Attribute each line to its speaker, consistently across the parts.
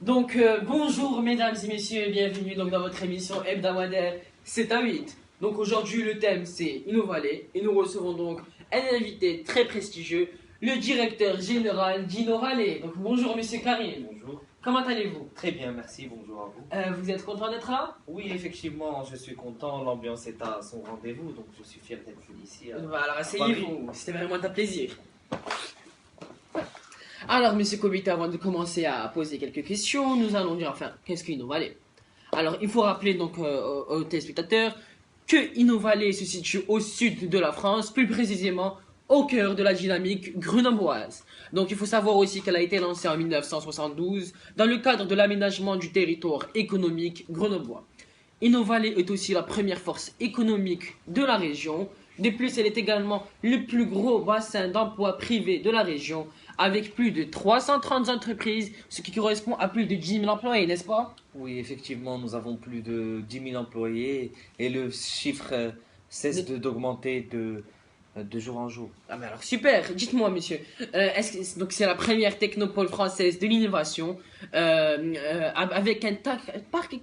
Speaker 1: Bonjour mesdames et messieurs, bienvenue dans votre émission hebdomadaire 7 à 8. Donc aujourd'hui le thème c'est Innovalet et nous recevons donc un invité très prestigieux, le directeur général d'Innovalet. Donc bonjour monsieur Karim.
Speaker 2: Bonjour.
Speaker 1: Comment allez-vous?
Speaker 2: Très bien, merci. Bonjour à vous.
Speaker 1: Vous êtes content d'être là?
Speaker 2: Oui, effectivement, je suis content. L'ambiance est à son rendez-vous, donc je suis fier d'être ici.
Speaker 1: Alors
Speaker 2: Paris.
Speaker 1: asseyez-vous, c'était vraiment un plaisir. Alors monsieur Kobita, avant de commencer à poser quelques questions, nous allons dire enfin qu'est-ce qu'Innovalet? Alors il faut rappeler donc aux téléspectateurs que Innovalet se situe au sud de la France, plus précisément au cœur de la dynamique grenobloise. Donc il faut savoir aussi qu'elle a été lancée en 1972 dans le cadre de l'aménagement du territoire économique grenoblois. Innovalet est aussi la première force économique de la région. De plus, elle est également le plus gros bassin d'emploi privé de la région, avec plus de 330 entreprises, ce qui correspond à plus de 10 000 employés, n'est-ce pas?
Speaker 2: Oui, effectivement, nous avons plus de 10 000 employés et le chiffre cesse d'augmenter de jour en jour.
Speaker 1: Ah mais alors super, dites-moi monsieur, donc c'est la première technopole française de l'innovation, avec un parc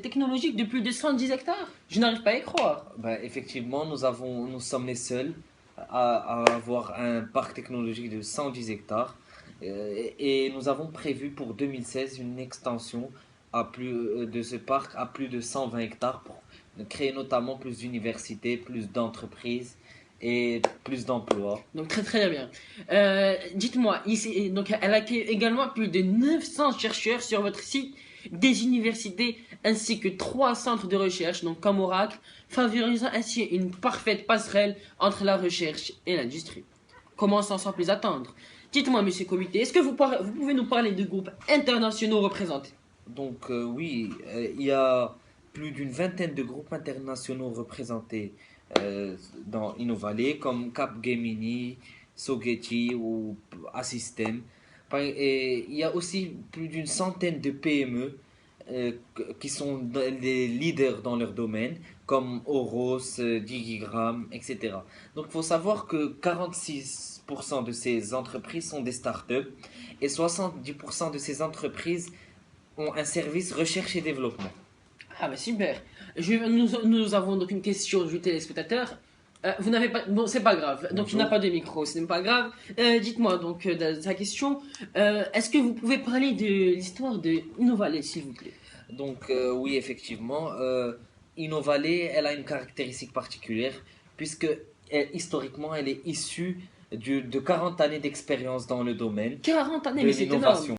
Speaker 1: technologique de plus de 110 hectares? Je n'arrive pas à y croire.
Speaker 2: Effectivement, nous sommes les seuls à avoir un parc technologique de 110 hectares et nous avons prévu pour 2016 une extension de ce parc à plus de 120 hectares pour créer notamment plus d'universités, plus d'entreprises et plus d'emplois.
Speaker 1: Donc très très bien. Dites-moi, ici, donc elle accueille également plus de 900 chercheurs sur votre site, des universités ainsi que 3 centres de recherche, donc comme Oracle, favorisant ainsi une parfaite passerelle entre la recherche et l'industrie. Commençons sans plus attendre. Dites-moi, monsieur Comité, est-ce que vous pouvez nous parler de groupes internationaux représentés?
Speaker 2: Donc oui, il y a plus d'une vingtaine de groupes internationaux représentés dans Innovalet, comme Capgemini, Sogeti ou Assystem. Et il y a aussi plus d'une centaine de PME qui sont des leaders dans leur domaine, comme Oros, Digigram, etc. Donc il faut savoir que 46% de ces entreprises sont des startups et 70% de ces entreprises ont un service recherche et développement.
Speaker 1: Ah bah super. Nous avons donc une question du téléspectateur. Vous n'avez pas... Bon, c'est pas grave. Donc il
Speaker 2: Bonjour.
Speaker 1: n'a pas de micro, ce n'est pas grave. Dites-moi donc de sa question. Est-ce que vous pouvez parler de l'histoire de Innovalet, s'il vous plaît?
Speaker 2: Donc oui, effectivement, Innovalet, elle a une caractéristique particulière puisque historiquement, elle est issue de 40 années d'expérience dans le domaine
Speaker 1: 40 années,
Speaker 2: de
Speaker 1: mais c'est énorme.
Speaker 2: l'innovation.